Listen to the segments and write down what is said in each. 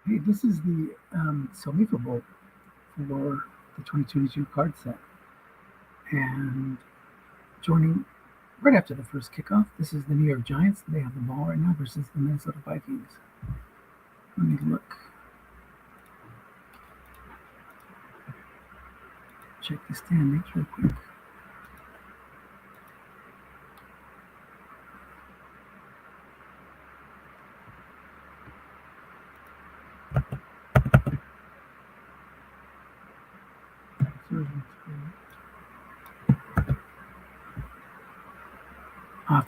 Hey, this is the SOMIFA Bowl for the 2022 card set. And joining right after the first kickoff, this is the New York Giants. They have the ball right now versus the Minnesota Vikings. Let me look. Check the standings real quick.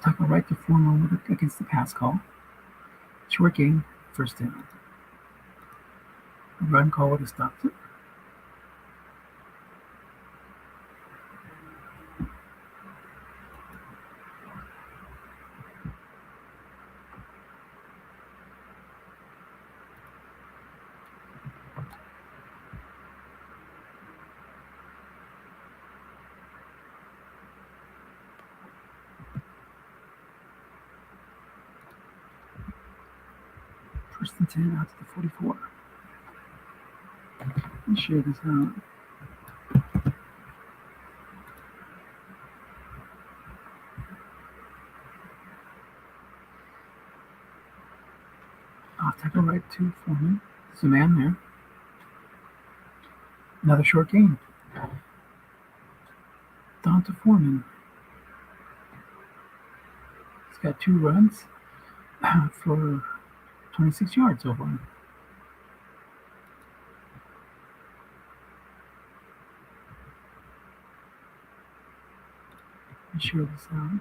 Tackle right to Foreman against the pass call. Short gain, first down. A run call would have stopped it. First and 10 out to the 44. Let me share this out. Tackle right to Foreman. There's a man there. Another short gain. Donta Foreman. He's got 2 runs for 26 yards over him. Let me share this out.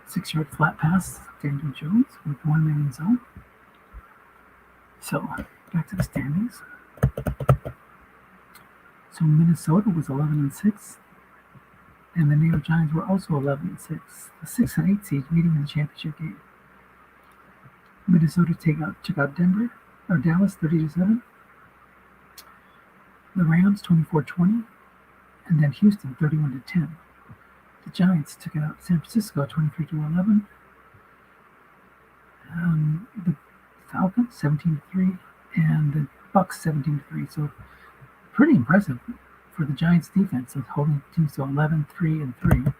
Six-yard flat pass, Daniel Jones with 1 man in zone. So back to the standings. So Minnesota was 11-6, and the New York Giants were also 11-6. The 6 and 8 seeds meeting in the championship game. Minnesota took out Dallas 30-7. The Rams 24-20, and then Houston 31-10. The Giants took out San Francisco 23-11. The Falcons 17-3, and the Bucks 17-3. So pretty impressive for the Giants defense of holding teams to 11-3-3,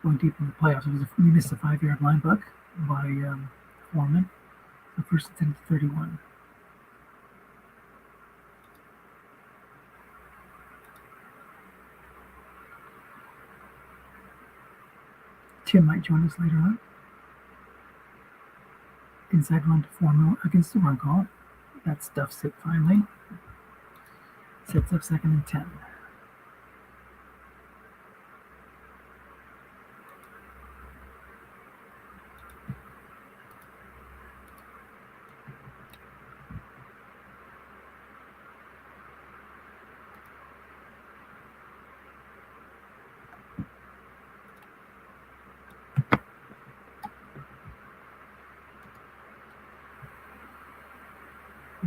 going deep in the playoffs. We missed a 5-yard line buck by Foreman. So first and 10 to 31. Tim might join us later on. Inside run to Foreman against the run call. That stuffs it finally. Sets up second and 10.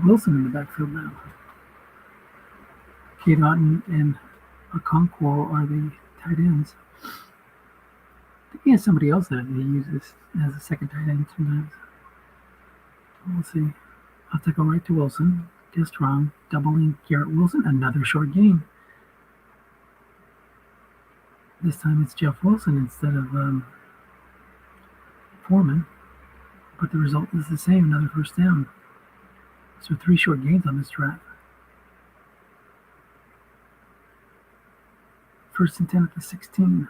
Wilson in the backfield now. Kate Otten and Okonkwo are the tight ends. I think he has somebody else that he uses as a second tight end sometimes. We'll see. I'll take a right to Wilson. Guessed wrong. Doubling Garrett Wilson. Another short gain. This time it's Jeff Wilson instead of Foreman. But the result is the same. Another first down. So 3 short gains on this drive. First and 10 at the 16.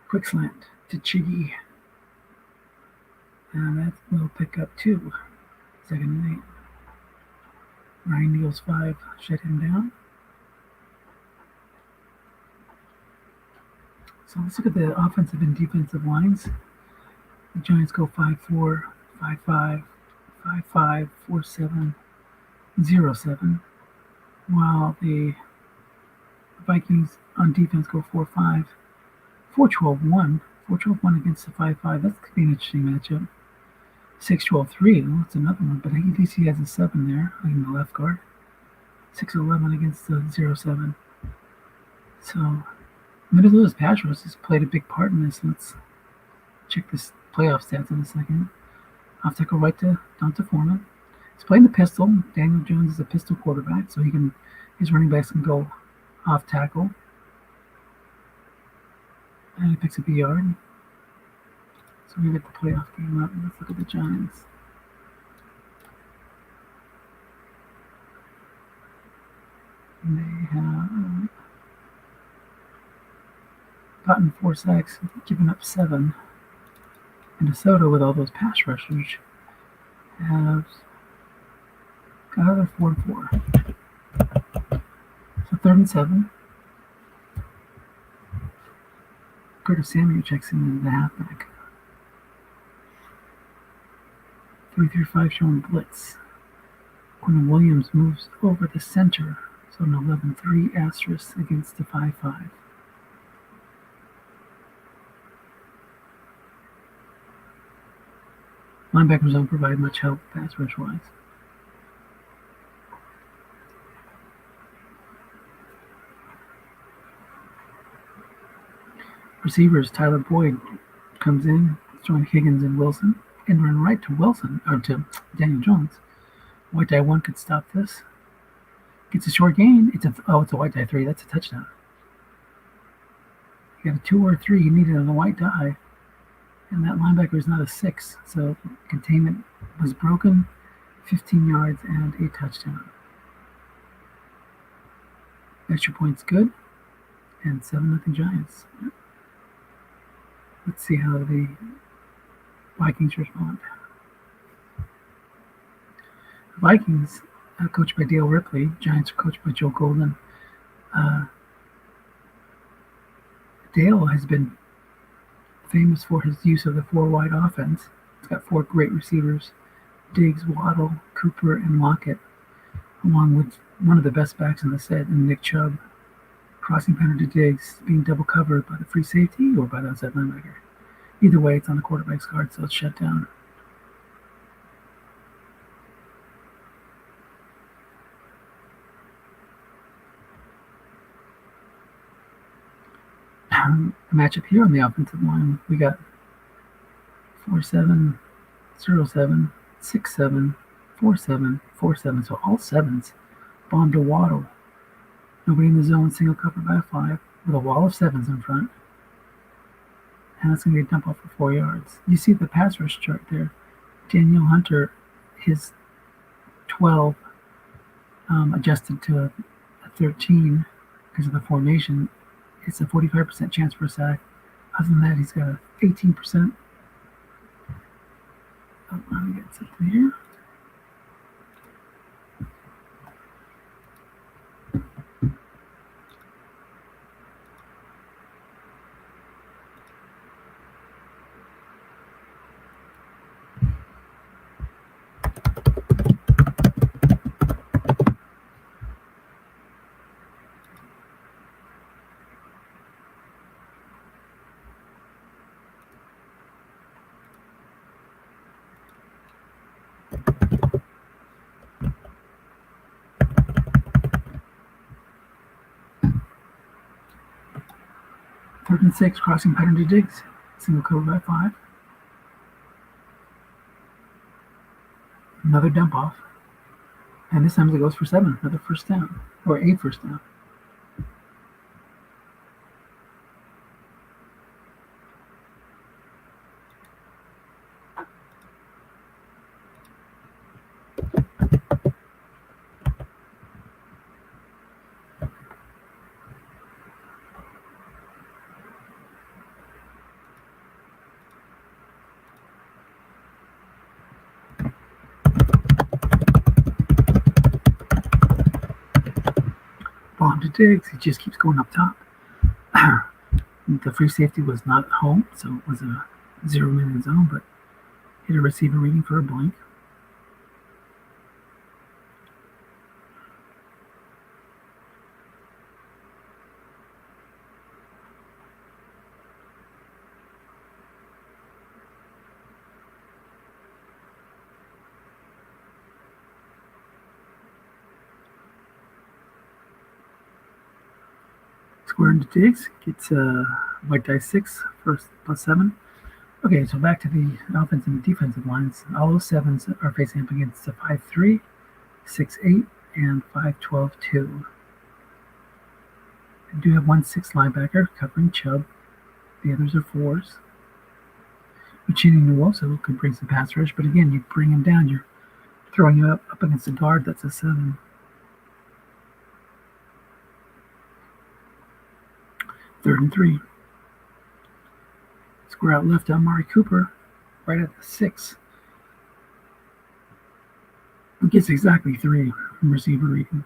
Quick slant to Chiggy. And that will pick up 2. Second and 8. Ryan Neal's 5. Shut him down. So let's look at the offensive and defensive lines. The Giants go 5-4, 5-5, 5-5, 4-7, 0-7, while the Vikings on defense go 4-5, 4-12-1, 4-12-1 against the 5-5. That could be an interesting matchup. 6-12-3, well, that's another one, but at least he has a 7 there in the left guard. 6-11 against the 0-7. So Minnesota's pass rush has played a big part in this. Let's check this playoff stats in a second. Off tackle right to Donta Foreman. He's playing the pistol. Daniel Jones is a pistol quarterback, so his running backs can go off tackle. And he picks up a yard. So we get the playoff game up. Let's look at the Giants. And they have gotten 4 sacks, given up 7. Minnesota, with all those pass rushers, have got another 4-4. So 3rd and 7. Curtis Samuel checks in the halfback. 3-5 showing blitz. Quinn Williams moves over the center. So an 11-3 asterisk against the 5-5. Linebackers don't provide much help pass rush wise. Receivers, Tyler Boyd comes in, throwing Higgins and Wilson, and run right to Wilson, or to Daniel Jones. White die 1 could stop this. Gets a short gain. It's a white die 3. That's a touchdown. You got a 2 or a 3 you needed on the white die. And that linebacker is not a 6. So containment was broken. 15 yards and a touchdown. Extra points good. And 7-0 Giants. Let's see how the Vikings respond. The Vikings, coached by Dale Ripley. Giants are coached by Joe Golden. Dale has been famous for his use of the 4-wide offense. It's got 4 great receivers: Diggs, Waddle, Cooper, and Lockett, along with one of the best backs in the set, in Nick Chubb. Crossing pattern to Diggs, being double covered by the free safety or by the outside linebacker. Either way, it's on the quarterback's guard, so it's shut down. The matchup here on the offensive line, we got 4-7, 0-7, 6-7, 4-7, 4-7. So all 7s. Bomb to Waddle. Nobody in the zone, single cover by a 5, with a wall of 7s in front. And that's going to be a dump off for 4 yards. You see the pass rush chart there. Daniel Hunter, his 12 adjusted to a 13 because of the formation. It's a 45% chance for a sack. Other than that, he's got an 18%. Oh, let me get something here. Third and 6, crossing pattern to Diggs. Single cover by 5. Another dump off. And this time it goes for 7. Another first down. Or a first down. Diggs. He just keeps going up top. The free safety was not home, so it was a 0-man zone, but hit a receiver reading for a blank. Square into Diggs, gets white dice 6 for +7. Okay, so back to the offensive and defensive lines. All those 7s are facing up against a 5-3, 6-8, and 5-12-2. I do have 1-6 linebacker covering Chubb. The others are 4s. Uchini Nwosu could bring some pass rush, but again, you bring him down, you're throwing him up against a guard that's a 7. 3rd and 3. Square out left, Amari Cooper, right at the 6. He gets exactly 3 from receiver reading.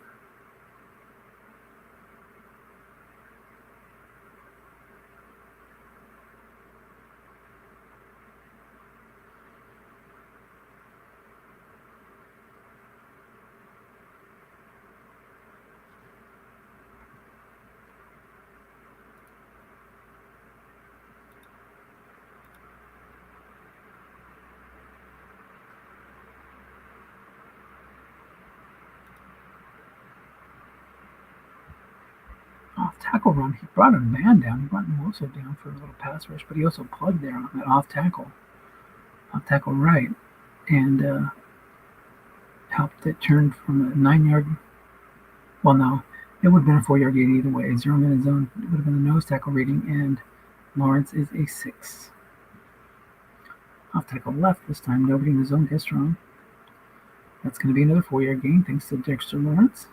Off-tackle run, he brought a man down. He brought Nwosu down for a little pass rush, but he also plugged there on that off-tackle right, and helped it turn from a 9-yard. Well, no, it would have been a 4-yard gain either way. 0-man zone, it would have been a nose tackle reading, and Lawrence is a 6. Off-tackle left this time, nobody in the zone gets strong. That's going to be another 4-yard gain thanks to Dexter Lawrence.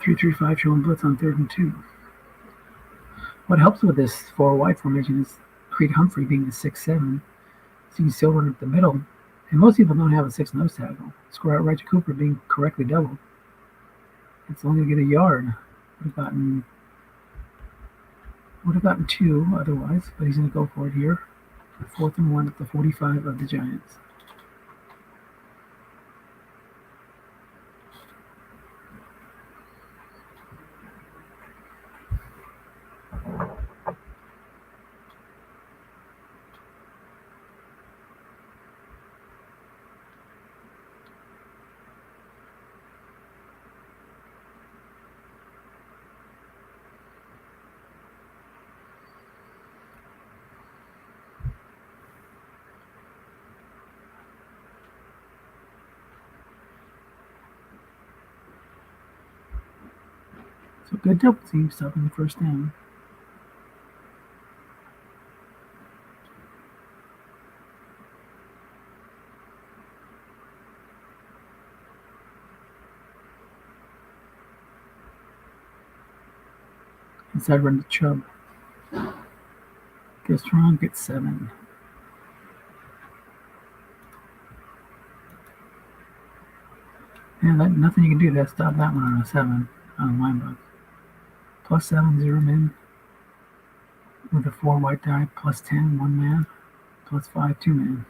Three-3-5 showing blitz on 3rd and 2. What helps with this 4-wide formation is Creed Humphrey being the 6-7, so you can still run up the middle. And most people don't have a 6 nose tackle. Square out right to Cooper being correctly doubled. It's only going to get a yard. Would have gotten 2 otherwise, but he's going to go for it here. 4th and 1 at the 45 of the Giants. So good double team stopping the first down. Inside run to Chubb. Gets strong, gets 7. Yeah, nothing you can do to stop that one on a 7 on a line book. +7, 0-man. With a 4 white die, +10, 1-man. +5, 2-man.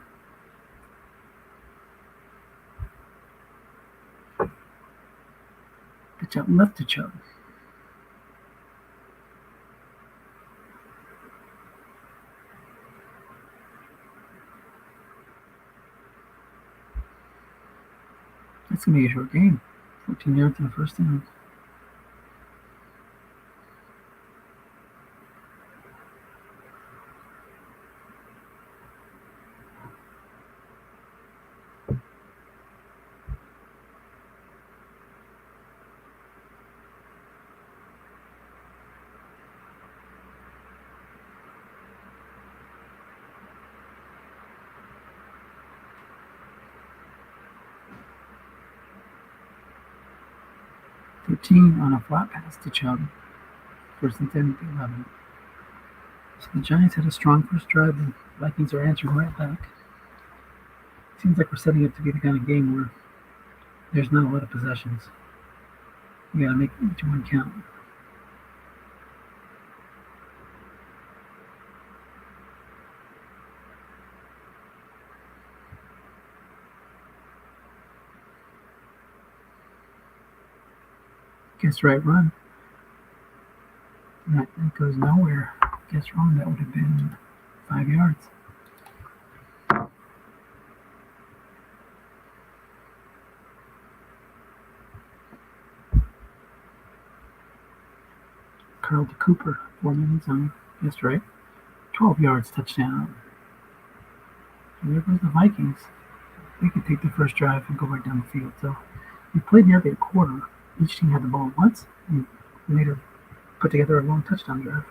Pitch out left to Chubb. That's going to be a short game. 14 yards in the first down. 13 on a flat pass to Chubb. First and 10 at the 11. So the Giants had a strong first drive. The Vikings are answering right back. Seems like we're setting up to be the kind of game where there's not a lot of possessions. You gotta make each one count. Guess right run. That goes nowhere. Guess wrong. That would have been 5 yards. Curl to Cooper. 4 minutes on. Guess right. 12 yards. Touchdown. And there goes the Vikings. They could take the first drive and go right down the field. So we played nearly a quarter. Each team had the ball once and later put together a long touchdown drive.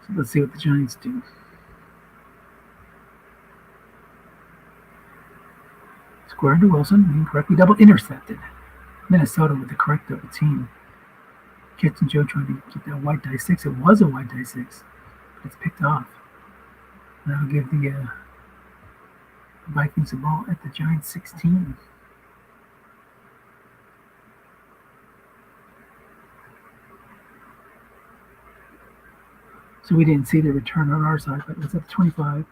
So let's see what the Giants do. Square to Wilson, incorrectly double intercepted. Minnesota with the correct double team. Catching Joe trying to get that white die 6. It was a white die 6, but it's picked off. That'll give the Vikings the ball at the Giants 16. So we didn't see the return on our side, but it was at 25.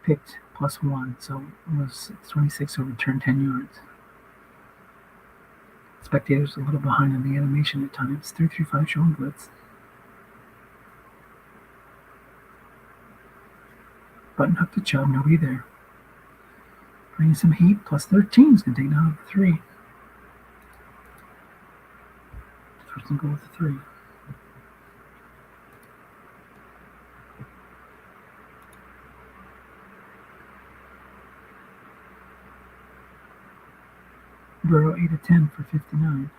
Picked +1, so it was 26, so return 10 yards. Spectators a little behind on the animation at times. 3-3-5 showing blitz. Button hook to Chubb, nobody there. Bringing some heat, +13 is going to take down the 3. First and goal with the 3. Burrow 8 of 10 for 59.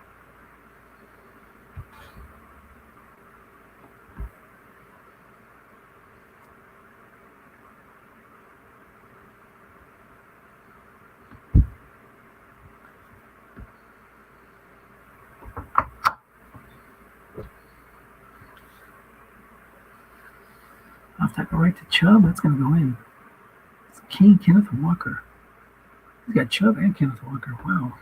Off tackle right to Chubb. That's going to go in. It's Kenneth Walker. He's got Chubb and Kenneth Walker. Wow.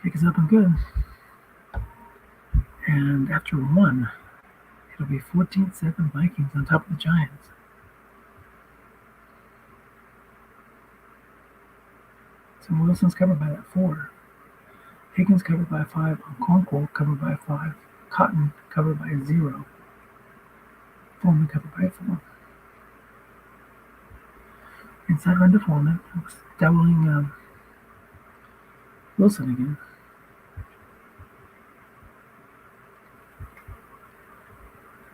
Kick is up and good. And after 1, it'll be 14-7 Vikings on top of the Giants. So Wilson's covered by that 4. Higgins covered by 5. Okonkwo covered by 5. Cotton covered by 0. Foreman covered by 4. Inside run to Foreman. Doubling Wilson again.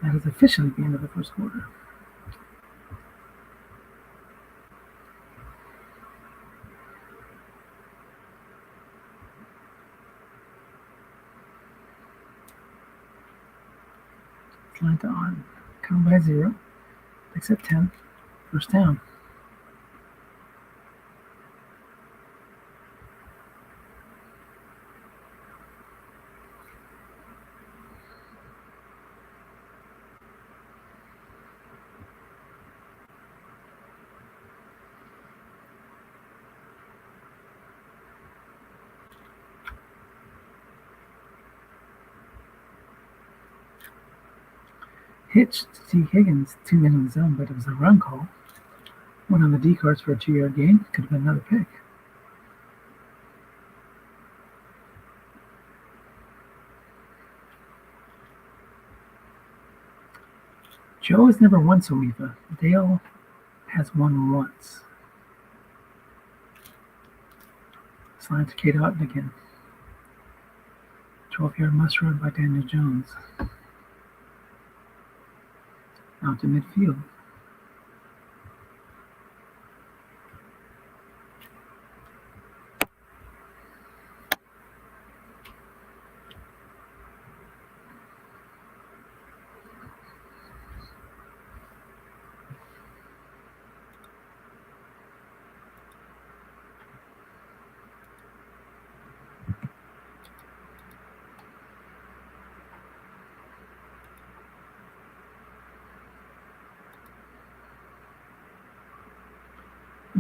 That is officially the end of the first quarter. Line to on. Covered by 0. Picks up 10. First down. Hitch to T. Higgins, 2 men in the zone, but it was a run call. Went on the D cards for a 2-yard gain. Could have been another pick. Joe has never won SOMIFA. Dale has won once. Slide to Kate Otten again. 12-yard must run by Daniel Jones. Out to midfield.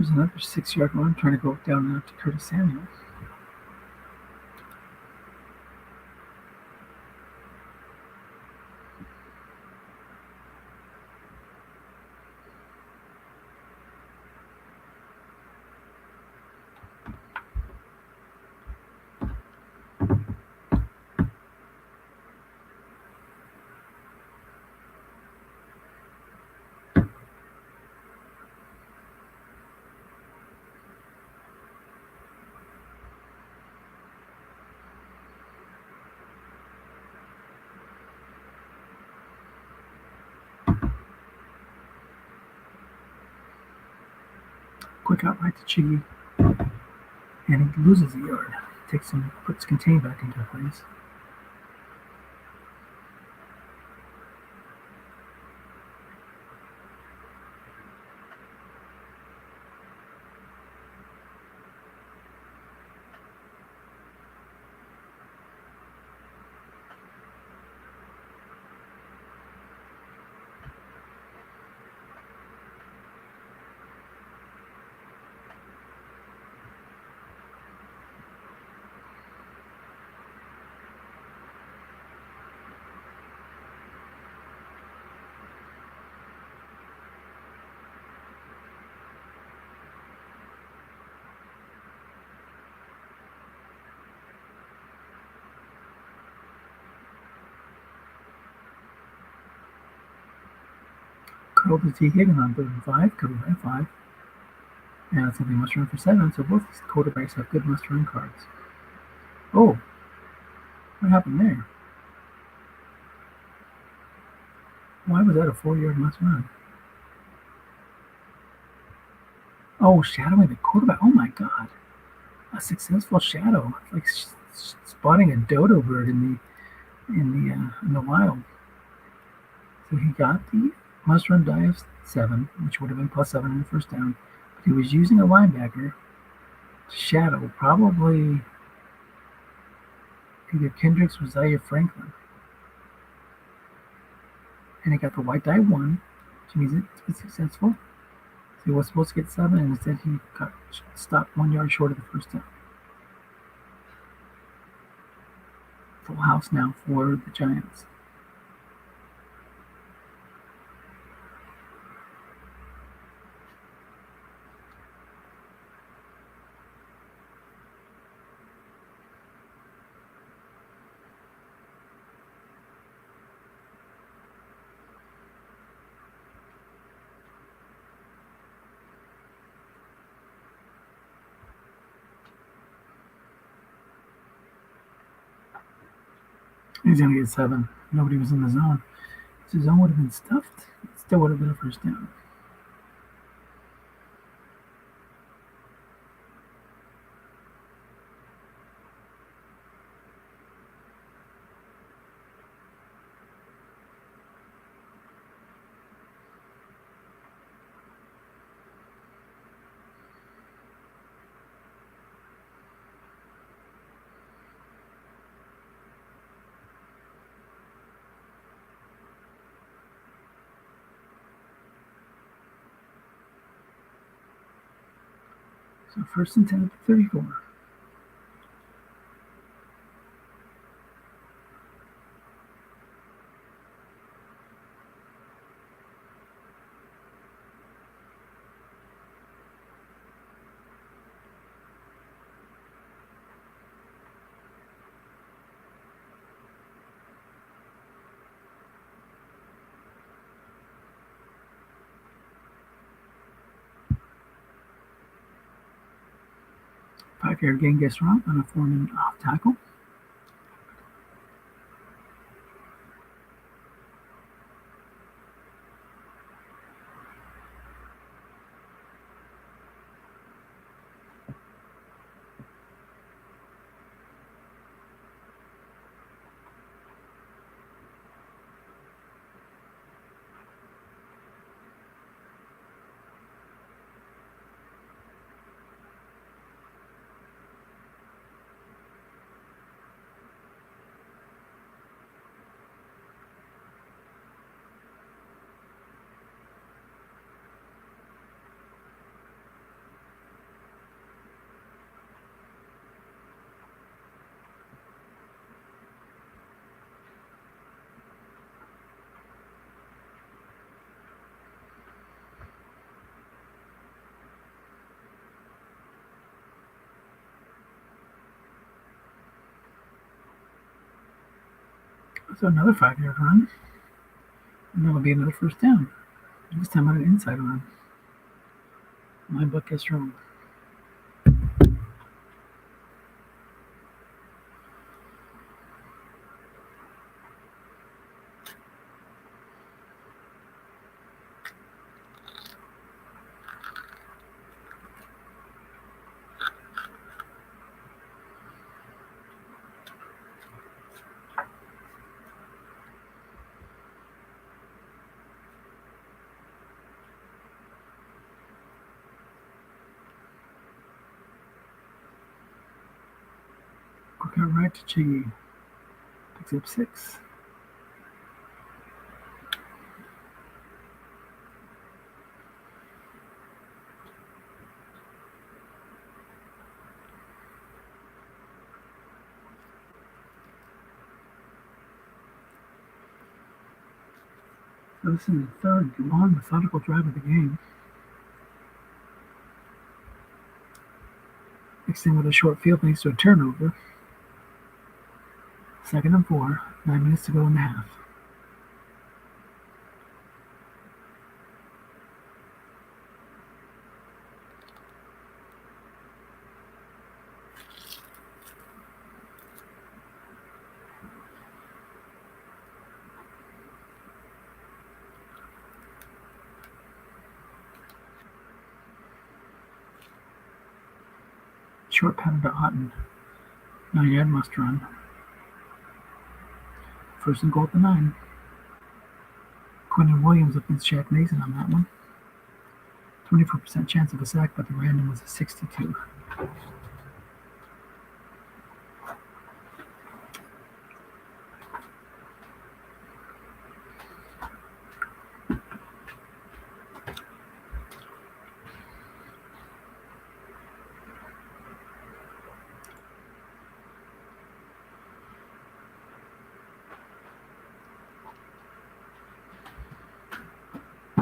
There's another 6-yard run trying to go down and out to Curtis Samuel. Quick out right to Chiggy, and he loses a yard. Puts contain back into place. Curled the T Higgins on 3rd and 5, covered by 5. And it's something must run for 7, so both these quarterbacks have good must run cards. Oh, what happened there? Why was that a 4-yard must run? Oh, shadowing the quarterback. Oh my god. A successful shadow. It's like spotting a dodo bird in the wild. So he got the must run die of 7, which would have been plus 7 in the first down. But he was using a linebacker to shadow probably either Kendricks or Zaire Franklin. And he got the white die 1, which means it was successful. So he was supposed to get 7, and instead he got stopped 1 yard short of the first down. Full house now for the Giants. He's going to get 7. Nobody was in the zone. So the zone would have been stuffed. It still would have been a first down. So 1st and 10 at the 34. Five-yard gain gets wrong on a Foreman off tackle. So another 5-yard run. And that'll be another first down. This time on an inside run. My book is wrong. Quick out right to Chiggy. Picks up 6. So this is the third long, methodical drive of the game. Mixing with a short field thanks to a turnover. 2nd and 4. 9 minutes to go in the half. Short pattern to Otten. 9-yard must run. 1st and goal at the 9. Quentin Williams up against Shaq Mason on that one. 24% chance of a sack, but the random was a 62.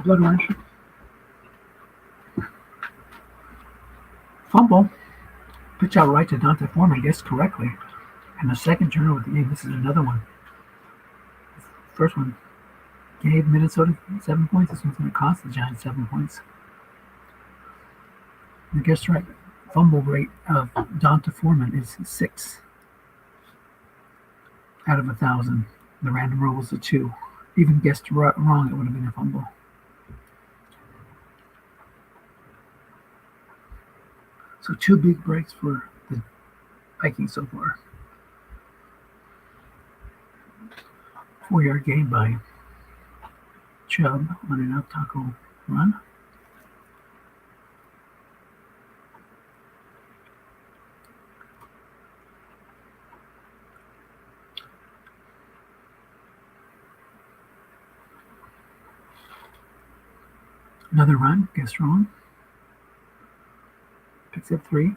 Blood orange. Fumble. Pitch out right to Donta Foreman, guessed correctly. And the second turnover of the game. This is another one. First one gave Minnesota 7 points. This one's going to cost the Giants 7 points. And guess right. Fumble rate of Donta Foreman is 6 out of 1,000. The random roll was a 2. Even guessed wrong, it would have been a fumble. So 2 big breaks for the Vikings so far. 4-yard gain by Chubb on an out tackle run. Another run, guessed wrong. Picks up 3.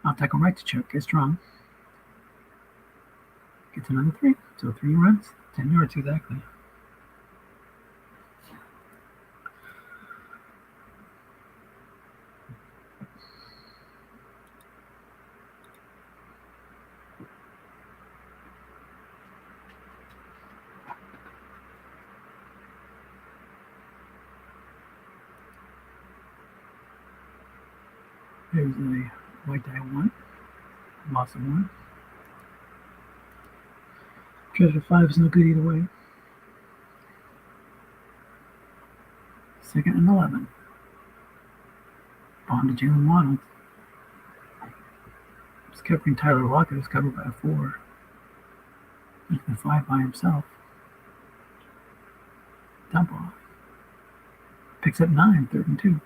I'll tackle right to Chuck, guessed wrong. Gets another 3. So 3 runs, 10 yards exactly. There's a white die 1. Loss of 1. Treasure 5 is no good either way. 2nd and 11. On to Jalen Waddle. It's covering Tyler Lockett, who's covered by a 4. Making the 5 by himself. Dump off. Picks up 9, 3rd and 2.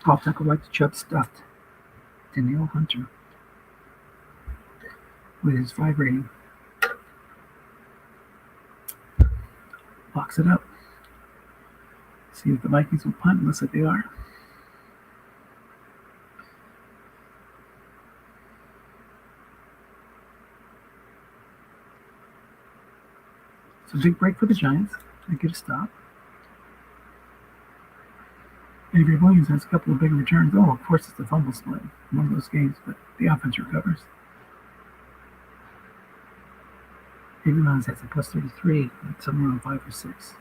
Off tackle right to Chubb stuffed. Danielle Hunter with his 5 rating. Locks it up. See if the Vikings will punt. Looks like they are. So big break for the Giants. They get a stop. Avery Williams has a couple of big returns. Oh, of course, it's the fumble split. One of those games, but the offense recovers. Avery Williams has a plus 33, somewhere around 5 or 6.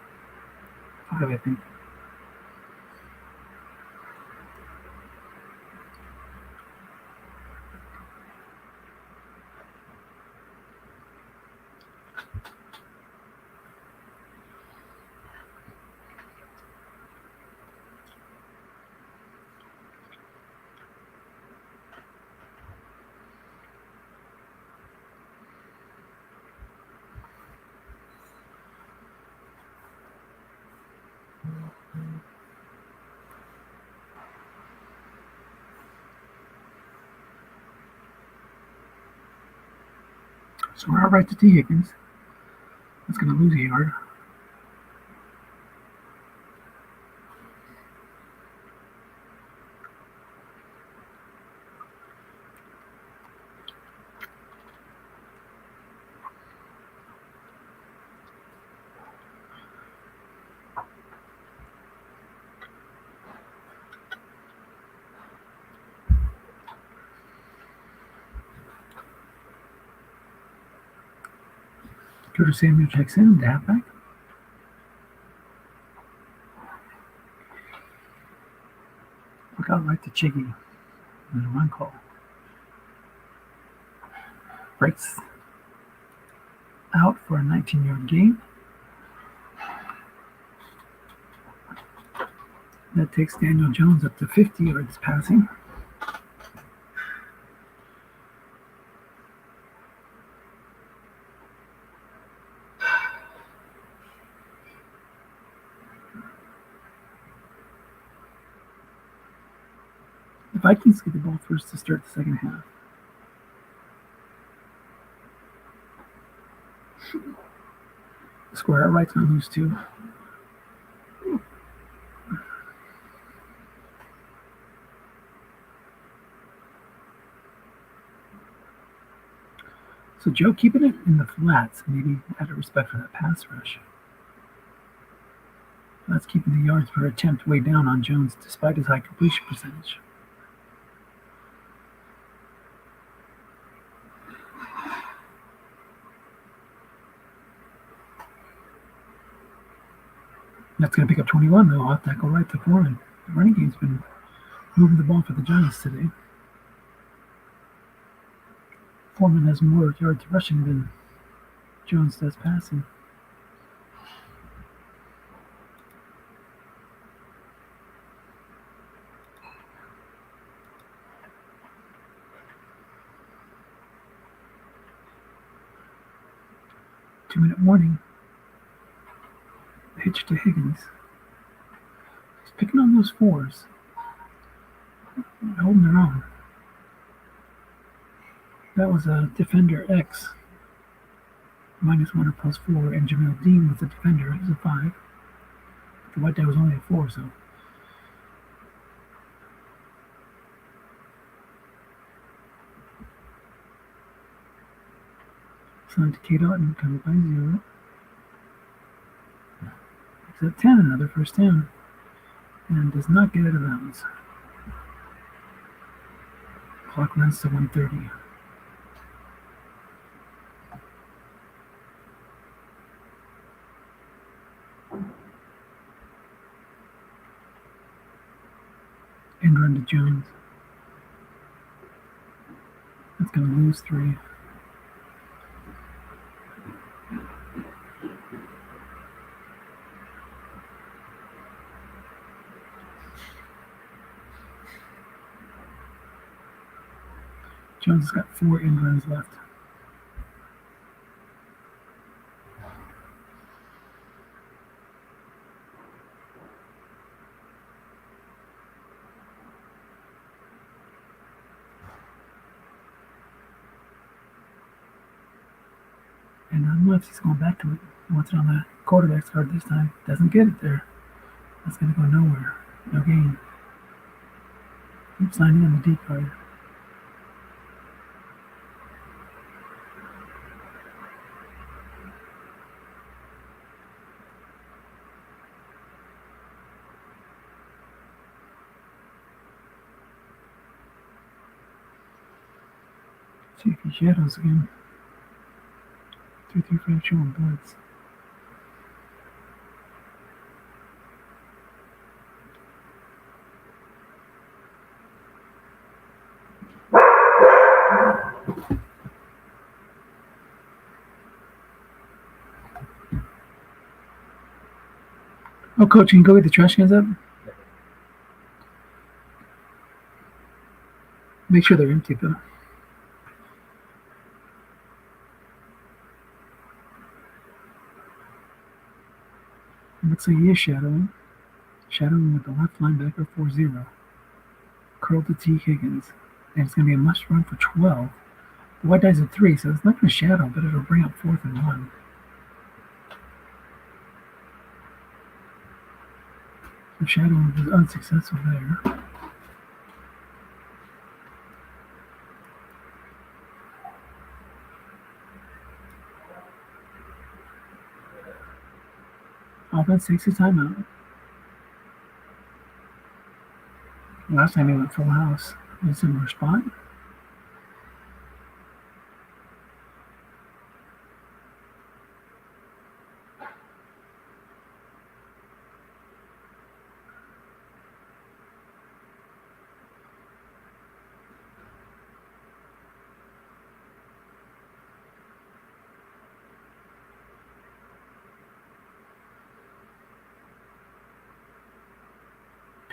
5, I think. So we're out right to T. Higgins. That's going to lose a yard. Curtis Samuel checks in, the halfback. Look out right to Chiggy. And a run call. Breaks out for a 19-yard gain. That takes Daniel Jones up to 50 yards passing. The Vikings get the ball first to start the second half. Square right's going to lose 2. So Joe keeping it in the flats, maybe out of respect for that pass rush. That's keeping the yards per attempt way down on Jones despite his high completion percentage. That's going to pick up 21, though. Off tackle right to Foreman. The running game's been moving the ball for the Giants today. Foreman has more yards rushing than Jones does passing. Two-minute warning. Pitch to Higgins. He's picking on those 4s. Holding their own. That was a defender X. -1 or +4. And Jamel Dean was a defender. He was a 5. The white guy was only a 4, so. Signed to Kate Otten, covered by 0. He's at 10, another first down. And does not get out of bounds. Clock runs to 1:30. End run to Jones. That's going to lose 3. Jones has got 4 end runs left. And unless he's going back to it, he wants it on the quarterback's card this time. Doesn't get it there. That's going to go nowhere. No gain. Keep signing on the D card. See if he shadows again. 3-3-5 showing blitz. Oh, coach, you can go get the trash cans up? Make sure they're empty, though. It looks like he is shadowing. Shadowing with the left linebacker 4-0. Curl to T. Higgins. And it's going to be a must run for 12. The white dies at 3, so it's not going to shadow, but it'll bring up 4th and 1. The shadowing was unsuccessful there. Offense takes a timeout. Last time he went full house in a similar spot.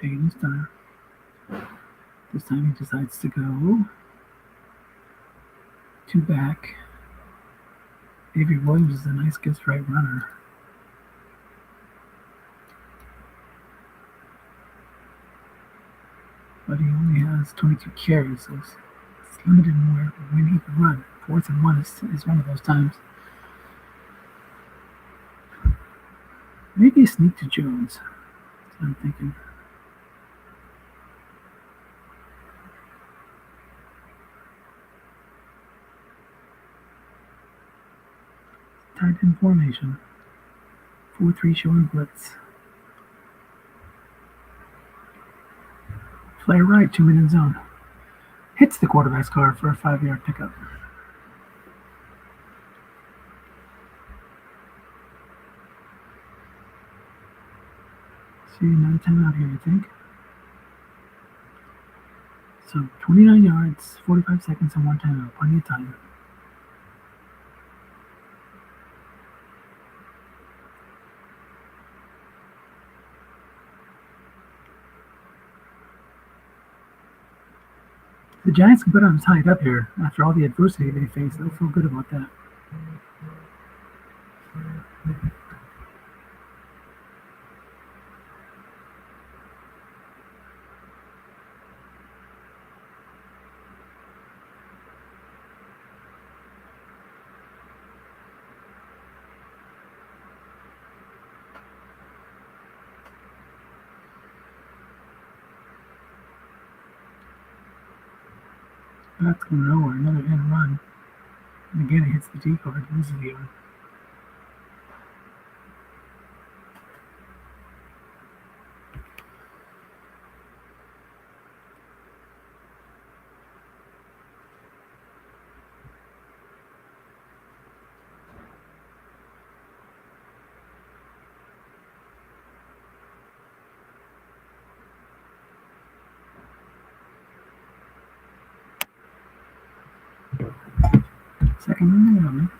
Taking his time. This time he decides to go 2 back. Avery Williams is a nice gets right runner. But he only has 22 carries, so it's limited more when he can run. 4th and 1 is one of those times. Maybe a sneak to Jones. That's what I'm thinking. Tight end formation. 4-3 showing blitz. Flare right, 2-minute zone. Hits the quarterback's card for a 5-yard pickup. See, another timeout here, I think. So 29 yards, 45 seconds, and 1 timeout. Plenty of time. The Giants can put on tied up here after all the adversity they face. They'll feel good about that. That's going nowhere. Another end run. And again, it hits the D card. Loses the yard. Second and 11.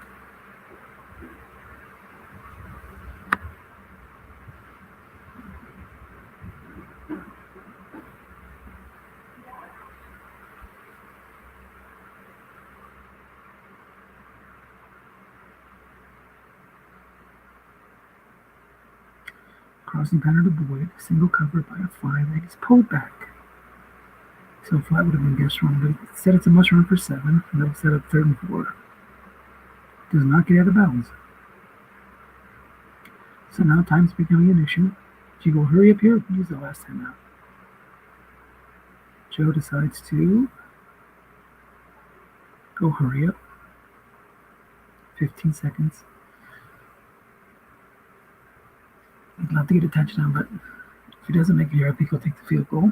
Crossing pattern to Boyd, single covered by a 5, and he's pulled back. So flat would have been guest wrong, but instead it's a must run for 7, and that'll set up 3rd and 4. Does not get out of bounds. So now time's becoming an issue. Do you go hurry up here or use the last time out? Joe decides to go hurry up. 15 seconds. He'd love to get a touchdown, but if he doesn't make it here, I think he'll take the field goal.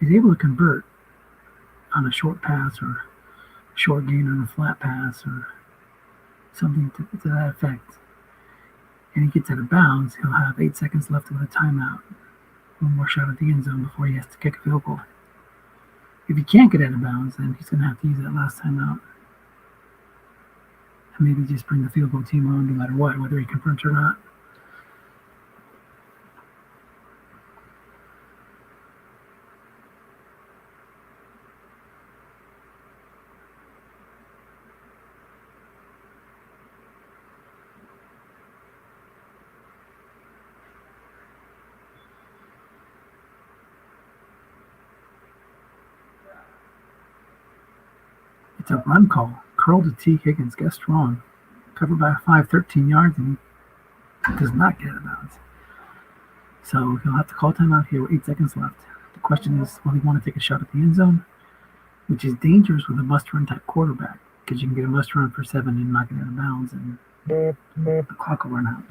He's able to convert on a short pass or a short gain on a flat pass or something to that effect. And he gets out of bounds, he'll have 8 seconds left with a timeout. One more shot at the end zone before he has to kick a field goal. If he can't get out of bounds, then he's going to have to use that last timeout. And maybe just bring the field goal team on no matter what, whether he converts or not. It's a run call. Curl to T. Higgins, guessed wrong. Covered by 5, 13 yards, and he does not get out of bounds. So he'll have to call timeout here with 8 seconds left. The question is, will he want to take a shot at the end zone? Which is dangerous with a must-run type quarterback, because you can get a must-run for 7 and knock it out of bounds, and the clock will run out.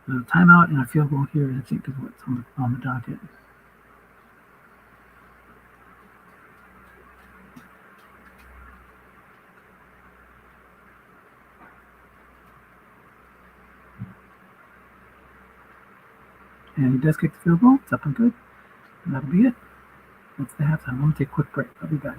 A timeout and a field goal here, I think, is what's on the docket. And he does kick the field goal. It's up and good. And that'll be it. That's the halftime. I'm going to take a quick break. I'll be back.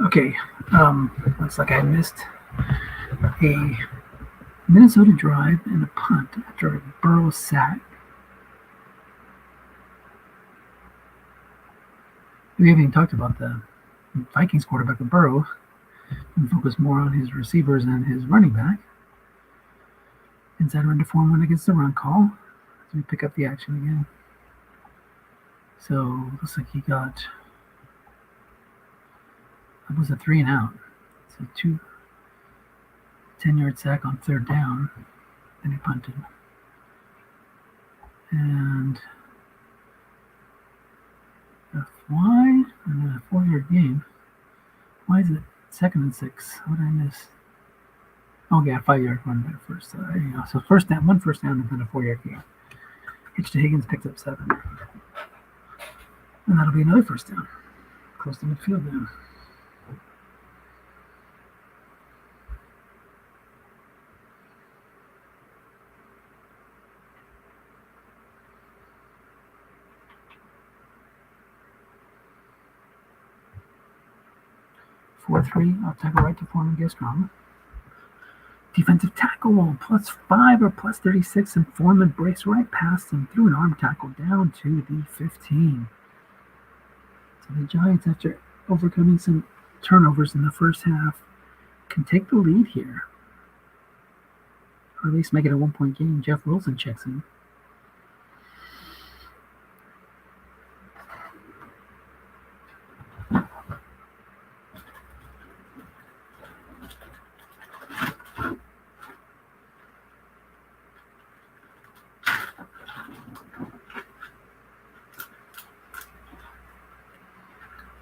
Okay, looks like I missed a Minnesota drive and a punt after a Burrow sack. We haven't even talked about the Vikings quarterback of Burrow and focus more on his receivers and his running back. Inside run to Foreman against the run call. So we pick up the action again. So looks like he got, it was a 3 and out. So 10-yard sack on third down. Then he punted. And why? And then a 4-yard gain. Why is it 2nd and 6? What did I miss? Oh yeah, 5-yard run back first. So first down, one first down, and then a 4-yard gain. Hitch to Higgins picks up 7. And that'll be another first down. Close to midfield then. (4-3) I'll tackle right to Foreman, get strong. Defensive tackle +5 or +36, and Foreman breaks right past him through an arm tackle down to the 15. So the Giants, after overcoming some turnovers in the first half, can take the lead here. Or at least make it a 1-point game. Jeff Wilson checks in.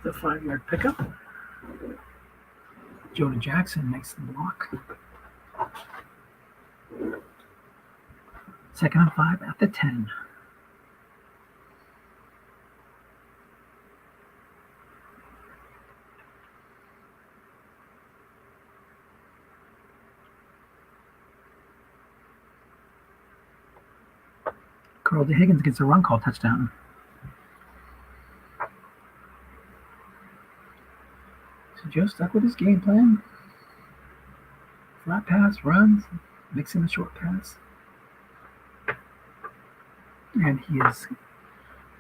The 5-yard pickup. Jonah Jackson makes the block. 2nd and 5 at the 10. Carl D. Higgins gets a run call touchdown. So Joe stuck with his game plan. Flat pass, runs, mixing a short pass. And he has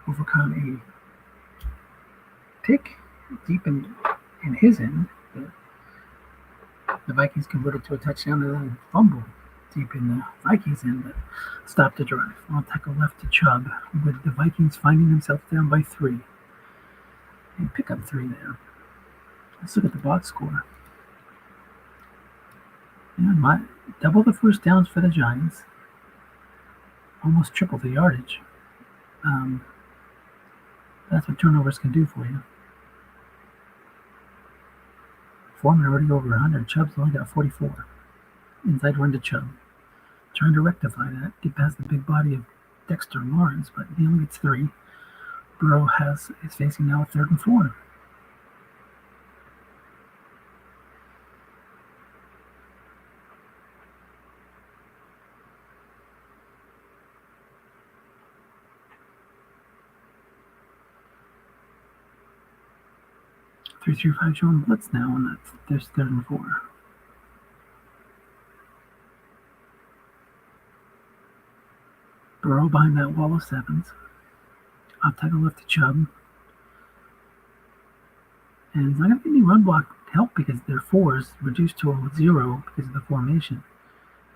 overcome a pick deep in his end. The Vikings converted to a touchdown and then a fumble deep in the Vikings end that stopped the drive. I'll tackle left to Chubb, with the Vikings finding themselves down by 3. And pick up 3 there. Let's look at the box score. Double the first downs for the Giants. Almost triple the yardage. That's what turnovers can do for you. Foreman already over 100. Chubb's only got 44. Inside run to Chubb. Trying to rectify that. Get past the big body of Dexter Lawrence, but he only gets 3. Burrow is facing now a 3rd and 4. Through 5 showing blitz now, and there's 3rd and 4. Burrow behind that wall of 7s. I'll tackle left to Chubb. And he's not going to get any run block help because their 4s reduced to a 0 because of the formation.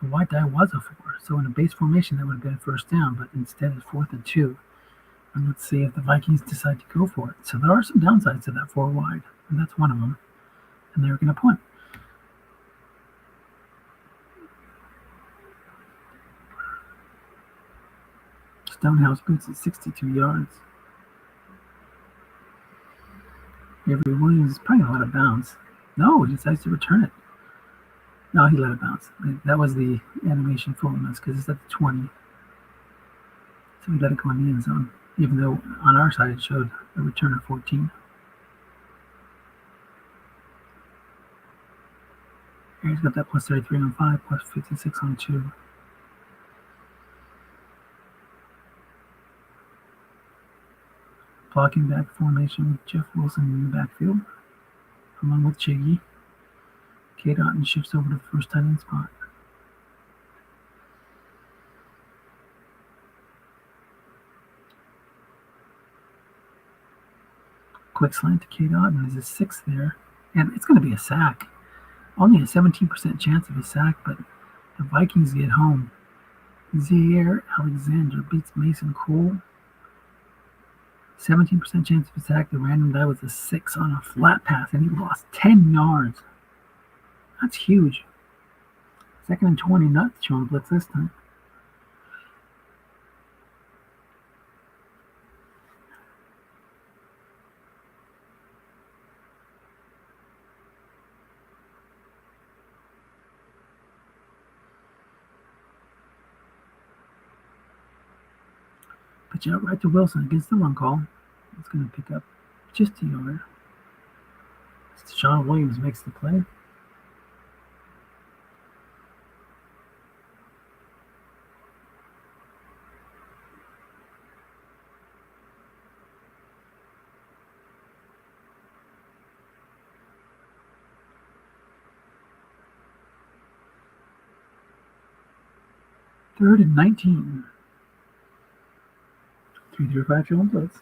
The white die was a 4, so in a base formation that would have been a first down, but instead it's 4th and 2. And let's see if the Vikings decide to go for it. So there are some downsides to that 4 wide, and that's one of them. And they're going to punt. Stonehouse boots at 62 yards. Avery Williams is probably going to let it bounce. No, he decides to return it. No, he let it bounce. That was the animation fooling us because it's at the 20. So we let it go in the end zone, even though on our side it showed a return of 14. Here he's got that plus 33 on 5, plus 56 on 2. Blocking back formation with Jeff Wilson in the backfield. along with Chiggy. K. Dotton shifts over to the first tight end spot. Quick slant to K. Dotton. There's a 6 there, and it's going to be a sack. Only a 17% chance of a sack, but the Vikings get home. Zaire Alexander beats Mason Cole. 17% chance of a sack. The random guy was a 6 on a flat pass, and he lost 10 yards. That's huge. 2nd and 20, not showing blitz this time. Pitch out right to Wilson against the run call. It's going to pick up just a yard. Sean Williams makes the play. Third and 19. 3-5 showing blitz.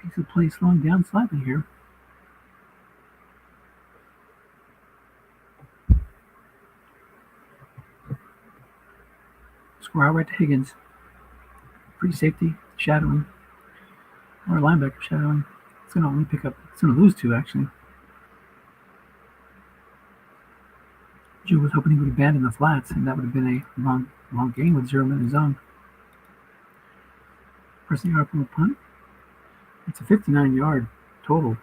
Piece of play slowing down slightly here. Square out right to Higgins. Free safety, shadowing. Or linebacker shadowing. It's going to only pick up, it's going to lose 2 actually. Joe was hoping he would abandon the flats, and that would have been a long game with 0 men in zone. First yard from the punt. It's a 59-yard total.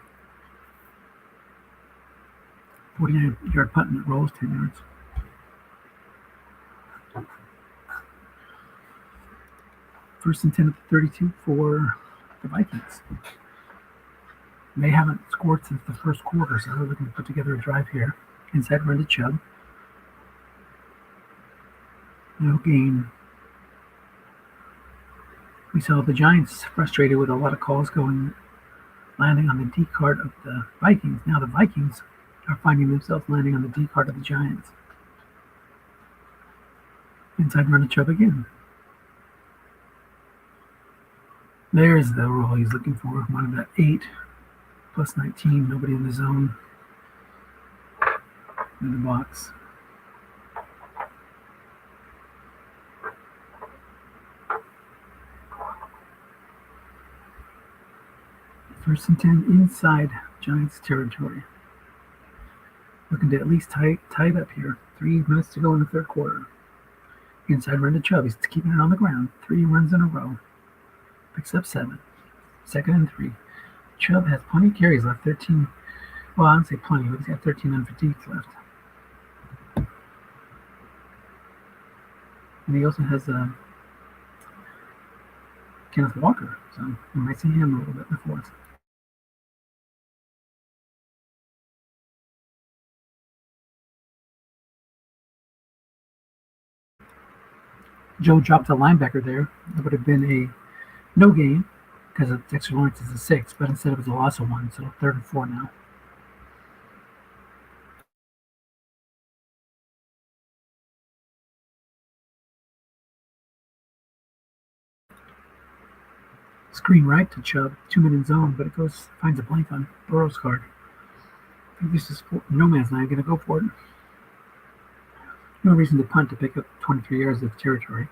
49-yard punt, and it rolls 10 yards. First and 10 at the 32 for the Vikings. They haven't scored since the first quarter, so they're looking to put together a drive here. Inside run to Chubb. No gain. We saw the Giants frustrated with a lot of calls landing on the D card of the Vikings. Now the Vikings are finding themselves landing on the D card of the Giants. Inside run to Chubb again. There's the roll he's looking for. Wanted that 8 plus 19. Nobody in the zone. In the box. First and 10 inside Giants territory. Looking to at least tie it up here. 3 minutes to go in the third quarter. Inside run to Chubb. He's keeping it on the ground. 3 runs in a row. Picks up 7. 2nd and 3. Chubb has plenty of carries left. 13. Well, I don't say plenty, but he's got 13 unfatigued left. And he also has Kenneth Walker, so we might see him a little bit in the fourth. Joe dropped a linebacker there. That would have been a no gain because Dexter Lawrence is a 6, but instead it was a loss of 1, so 3rd and 4 now. Screen right to Chubb, 2-minute zone, but it finds a blank on Burrow's card. I think this is no man's land. Going to go for it. No reason to punt to pick up 23 yards of territory.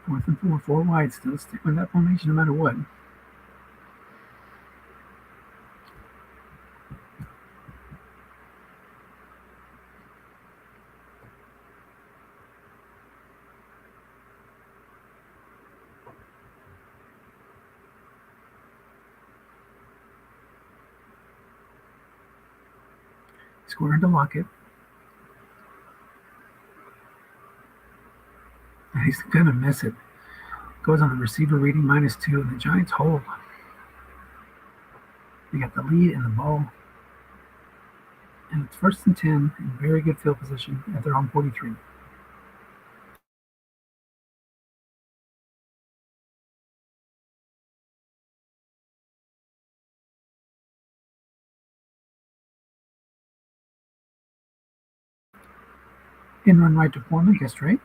Fourth and 4, 4 wide still. Stick with that formation no matter what. square into Lockett. And he's going to miss it. Goes on the receiver reading -2, and the Giants hold. They got the lead and the ball. And it's 1st and 10 in very good field position at their own 43. In run right to Foreman, gets right.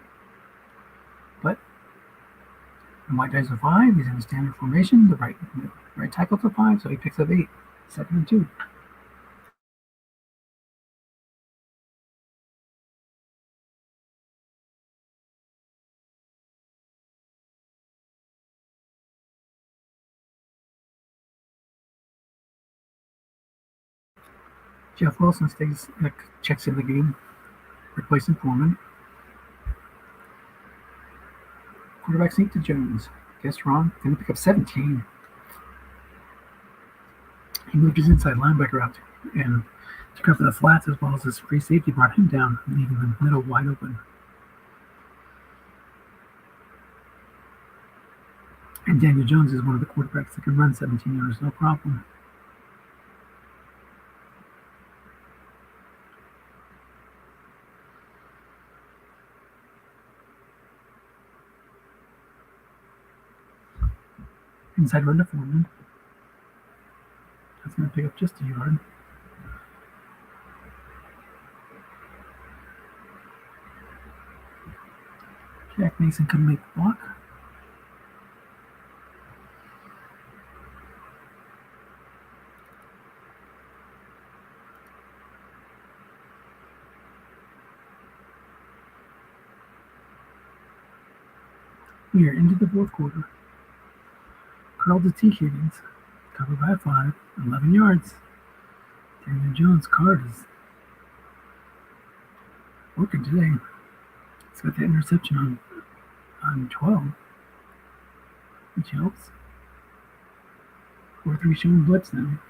But the white dies a 5. He's in the standard formation. The right tackle's a 5, so he picks up 8. 2nd and 2. Jeff Wilson checks in the game, replacing Foreman. Quarterback sneak to Jones. Guessed wrong. Going to pick up 17. He moved his inside linebacker out and to cover the flats, as well as his free safety brought him down, leaving the middle wide open. And Daniel Jones is one of the quarterbacks that can run 17 yards, no problem. Inside run to Foreman. That's going to pick up just a yard. Jack Mason couldn't make the block. We are into the 4th quarter. Curl to T. Higgins, covered by 5, 11 yards. Daniel Jones' card is working today. He's got that interception on 12, which helps. 4-3 showing blitz now.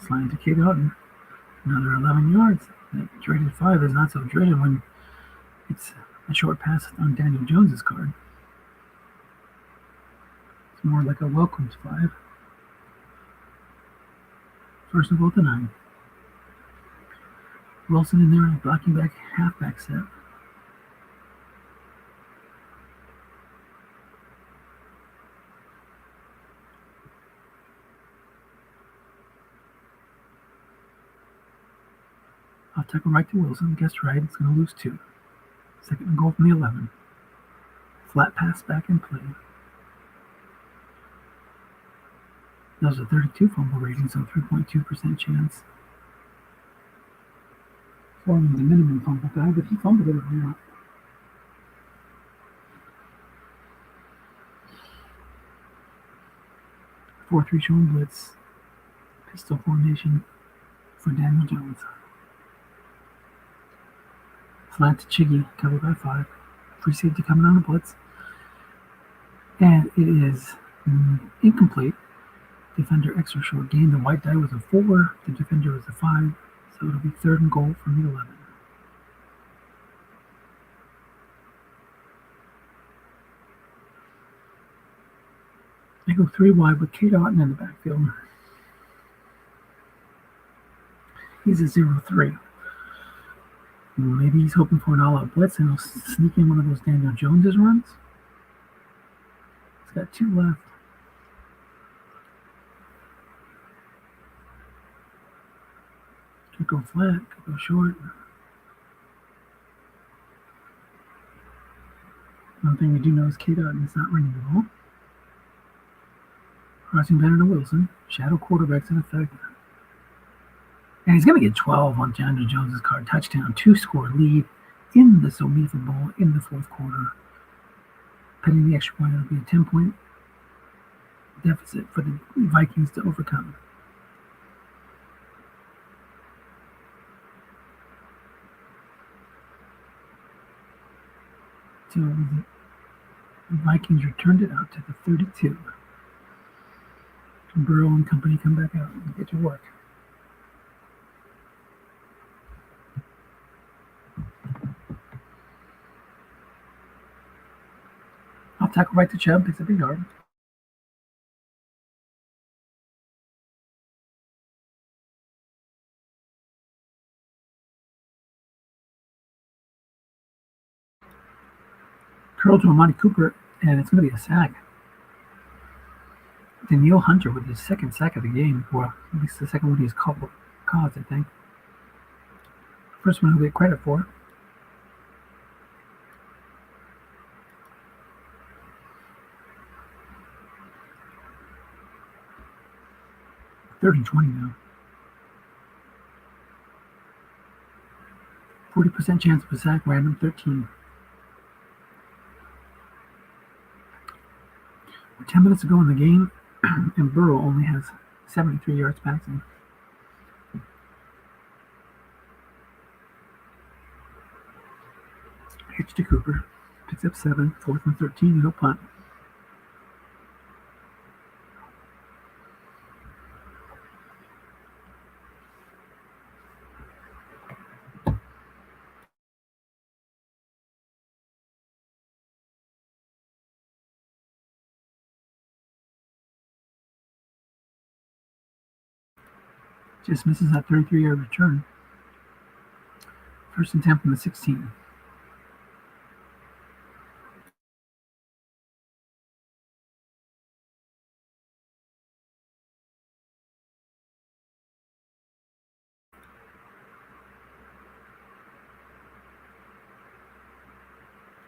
Sliding to Kate Houghton. Another 11 yards. That dreaded 5 is not so dreaded when it's a short pass on Daniel Jones's card. It's more like a welcomed 5. 1st and goal to 9. Wilson in there, blocking back, halfback set. I'll tackle right to Wilson. Guess right. It's going to lose 2. 2nd and goal from the 11. Flat pass back in play. That was a 32 fumble rating, so 3.2% chance. Foreman, the minimum fumble guy, but he fumbled it or not. Four three showing blitz. Pistol formation for Daniel Jones. Flat to Chiggy, covered by 5. Free safety coming on the blitz. And it is incomplete. Defender extra short gain. The white die was a 4. The defender was a 5. So it'll be 3rd and goal from the 11. They go 3 wide with Kate Otten in the backfield. He's a 0-3. Maybe he's hoping for an all-out blitz and he'll sneak in one of those Daniel Jones's runs. He's got 2 left. Could go flat, could go short. One thing we do know is Kate Otten is not running the ball. Crossing Banner to Wilson. Shadow quarterback's in effect. And he's going to get 12 on Daniel Jones's card. Touchdown, 2-score lead in the SOMIFA Bowl in the 4th quarter. Pending the extra point, it'll be a 10-point deficit for the Vikings to overcome. So the Vikings returned it out to the 32. Burrow and company come back out and get to work. I'll tackle right to Chubb, picks up a yard. Curl to Amani Cooper, and it's going to be a sack. Danielle Hunter with his second sack of the game, or at least the second one he's caused, I think. First one he'll get credit for. Third and 20 now. 40% chance of a sack, random 13. With 10 minutes to go in the game, and Burrow only has 73 yards passing. Hitch to Cooper. Picks up 7. 4th and 13. He'll punt. Just misses that 33-yard return. First and 10 from the 16.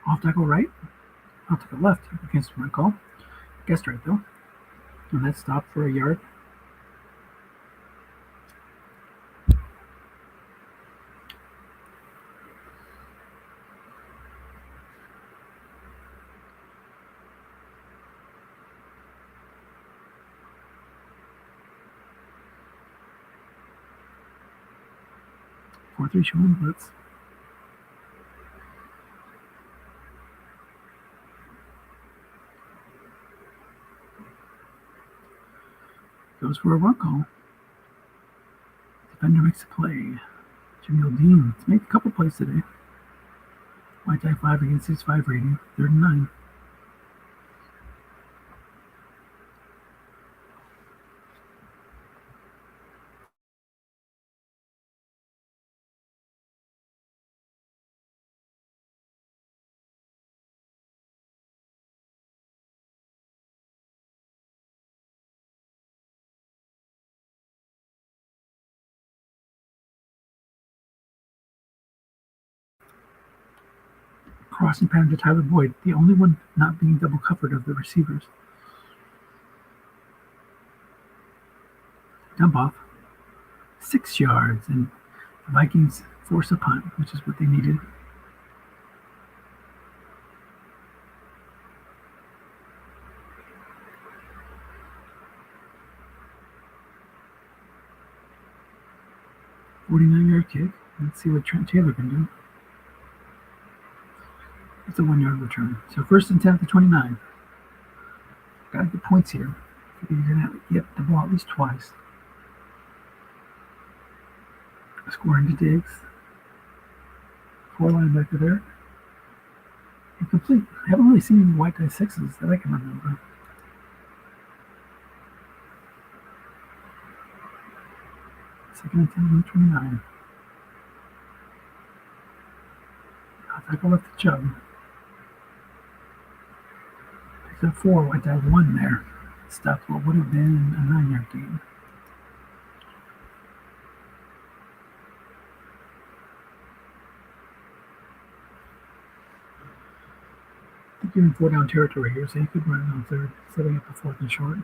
Off tackle right. Off tackle left against my call. Guessed right though. And that stopped for a yard. Four three showing blitz. Goes for a run call. Defender makes a play. Jamil Dean has made a couple plays today. White tie 5 against his 5 rating. 3rd and 9. Crossing pattern to Tyler Boyd, the only one not being double covered of the receivers. Dump off. 6 yards, and the Vikings force a punt, which is what they needed. $49-yard kick. Let's see what Trent Taylor can do. It's a 1-yard return. So first and 10 at the 29. Gotta get points here. You're gonna have to get the ball at least twice. Scoring to Diggs. 4 linebacker there. Incomplete. I haven't really seen any white tie 6s that I can remember. Second and 10 on the 29. I'll tackle left to Chubb. Picks up 4, white tie 1 there. Stopped what would have been a 9-yard gain. You're in 4-down territory here, so you could run it on 3rd, setting up a 4th and short.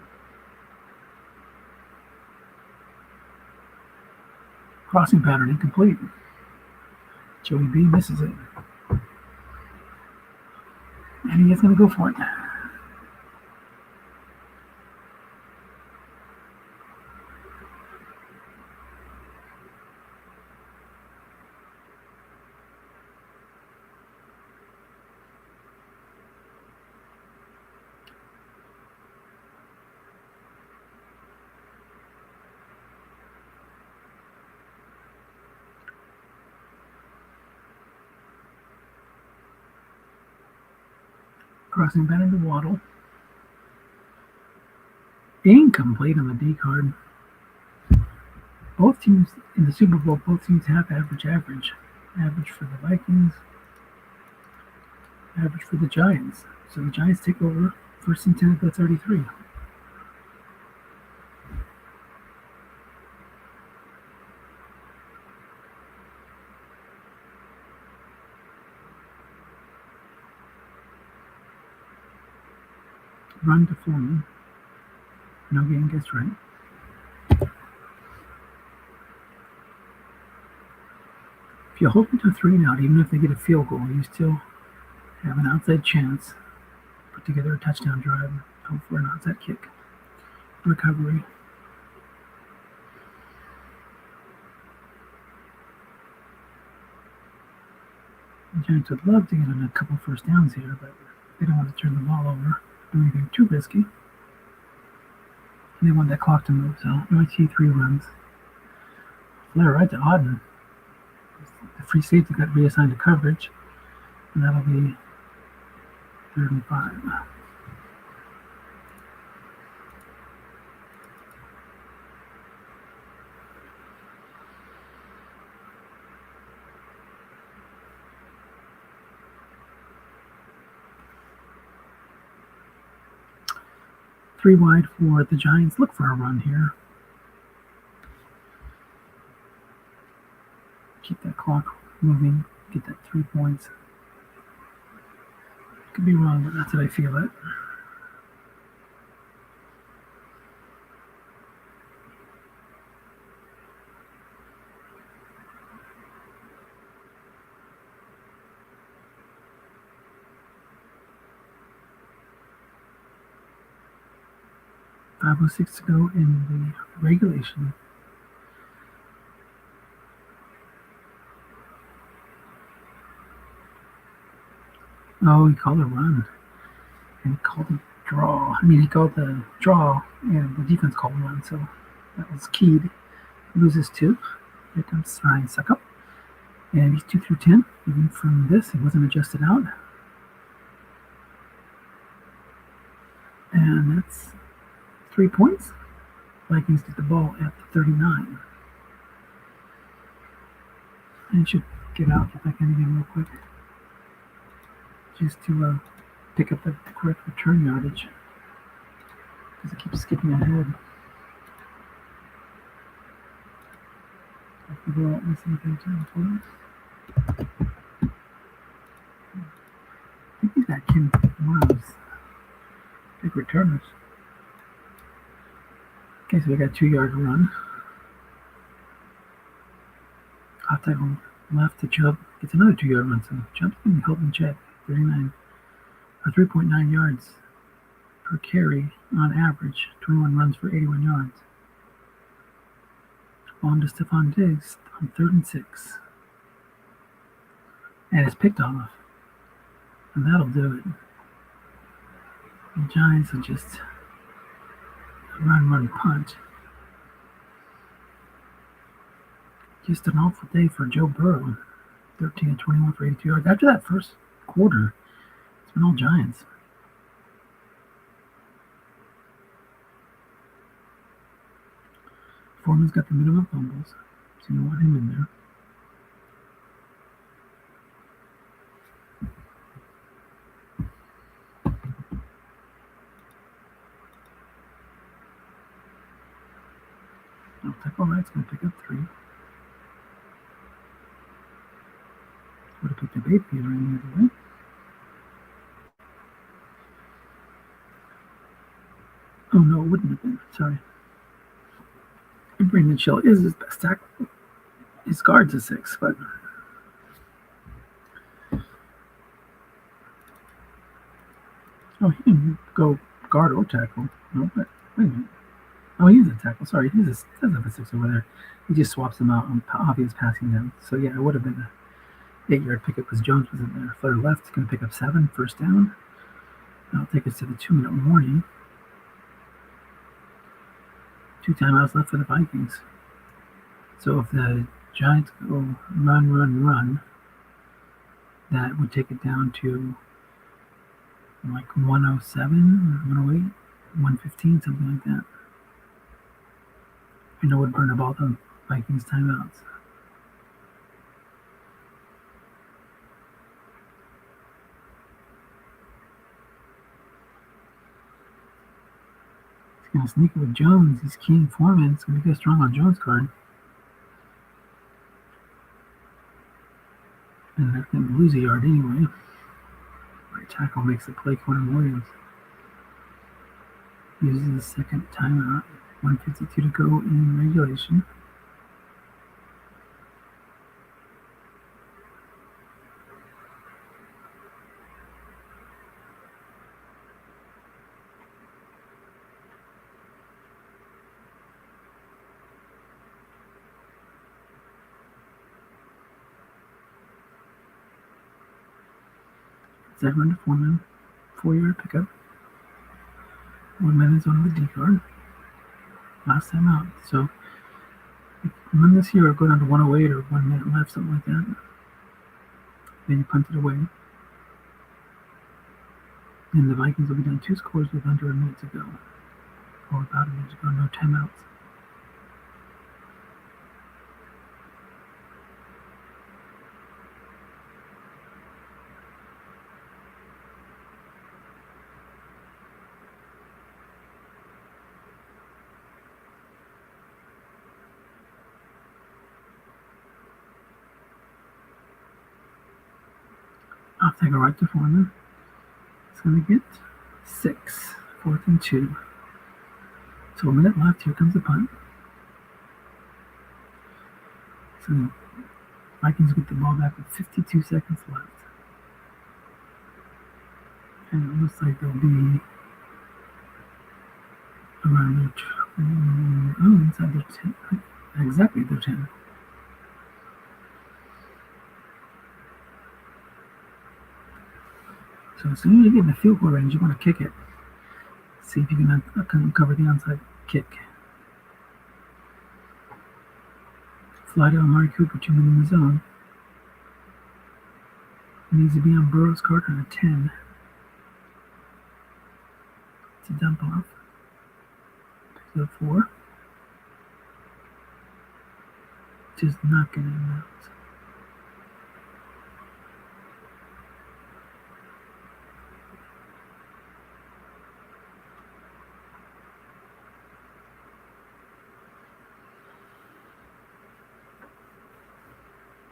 Crossing pattern incomplete. Joey B misses it. And he is going to go for it. Crossing back into Waddle. Incomplete on the D card. Both teams in the Super Bowl, both teams have average. Average for the Vikings, average for the Giants. So the Giants take over. First and 10 at 33. Run to Foreman. No game gets right. If you hold them to 3 and out, even if they get a field goal, you still have an outside chance. Put together a touchdown drive. Hope for an outside kick. Recovery. The Giants would love to get on a couple first downs here, but they don't want to turn the ball over. Do anything too risky. And they want that clock to move, so no see 3 runs. Flare right to Auden. The free safety got reassigned to coverage, and that'll be 3rd and 5. Three wide for the Giants. Look for a run here. Keep that clock moving. Get that 3 points. Could be wrong, but that's what I feel it. .506 to go in the regulation. Oh, he called a run. And he called a draw. He called the draw, and the defense called a run, so that was keyed. Loses 2. Here comes Ryan Suckup. And he's 2 through 10. Even from this, he wasn't adjusted out. And that's 3 points. Vikings get the ball at the 39. And should get out, get back in again real quick. Just to pick up the correct return yardage. Because it keeps skipping ahead. I can go out and see if I turn for it. I think he's got Kim Miles. Big returners. Okay, so we got 2-yard run. Off tackle left to Chubb. Gets another 2-yard run. So Chubb's been helping check. 3.9 yards per carry on average. 21 runs for 81 yards. On to Stephon Diggs on 3rd and 6. And it's picked off. And that'll do it. The Giants will just run, punt. Just an awful day for Joe Burrow. 13 and 21 for 82 yards. After that first quarter, it's been all Giants. Foreman's got the minimum fumbles, so you don't want him in there. Tackle right's going to pick up 3. Would have picked up 8 feet or any other way. Oh no, it wouldn't have been. Sorry. Brandon Shell is his best tackle. His guard's a 6, but he can go guard or tackle. No, but wait a minute. Oh, he's a tackle. Sorry, he does have a 6 over there. He just swaps them out on obvious passing down. So yeah, it would have been a 8-yard pickup because Jones was in there. Flair left is going to pick up 7, first down. That'll take us to the 2-minute warning. 2 timeouts left for the Vikings. So if the Giants go run, that would take it down to like 107 or 108, 115, something like that. I know it would burn up all the Vikings timeouts. He's going to sneak it with Jones. He's keying Foreman. It's going to get strong on Jones' card. And that's going to lose a yard anyway. Right tackle makes the play. Quentin Williams uses the second timeout. 1:52 to go in regulation. That run to Foreman. 4-yard pickup. 1 minute on the D card. Last time out. So run this here or go down to 108 or 1 minute left, something like that. Then you punt it away. And the Vikings will be down 2 scores with under a minute to go. Or about a minute to go, no timeouts. I'll take a right to Foreman. It's going to get 6. 4th and 2. So a minute left. Here comes the punt. So the Vikings get the ball back with 52 seconds left. And it looks like they'll be around their inside their 10. Exactly their 10. So as soon as you get in the field goal range, you want to kick it. See if you can cover the onside kick. Fly to Amari Cooper, 2 men in the zone. It needs to be on Burrow's card on a 10. It's a dump off. Picks up 4. Just not getting him out.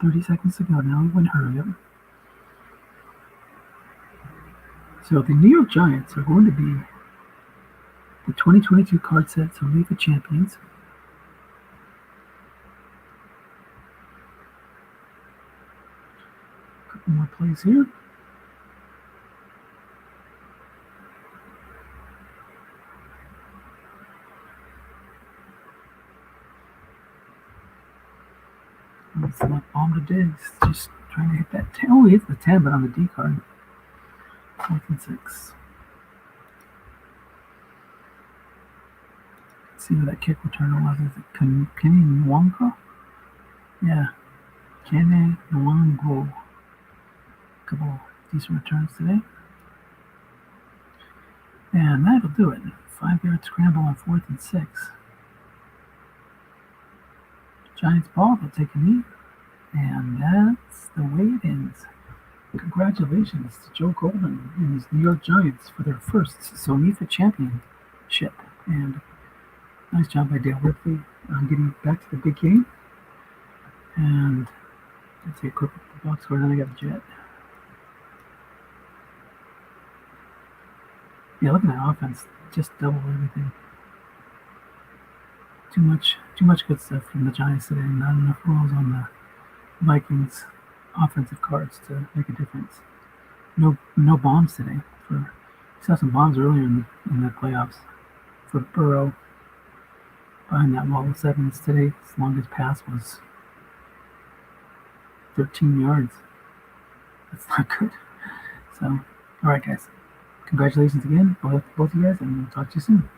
$30 seconds to go now. We went hurry up. So the New York Giants are going to be the 2022 card set SOMIFA champions. A couple more plays here. It's not bomb to Diggs. Just trying to hit that 10. Oh, he hits the 10, but on the D card. 4th and 6. Let's see who that kick returner was. Is it Kenny Nwangwu? Yeah. Kenny Nwangwu. A couple decent returns today. And that'll do it. 5-yard scramble on 4th and 6. Giants ball, they'll take a knee. And that's the way it ends. Congratulations to Joe Golden and his New York Giants for their first SOMIFA championship. And nice job by Dale Ripley on getting back to the big game. And let's see a quick box score. Then I got the Jet. Yeah, look at that offense. Just double everything. Too much good stuff from the Giants today. Not enough rolls on the Vikings offensive cards to make a difference. No bombs today. We saw some bombs earlier in the playoffs for Burrow behind that wall of 7s. Today, his longest pass was 13 yards. That's not good. So, all right, guys. Congratulations again, both of you guys, and we'll talk to you soon.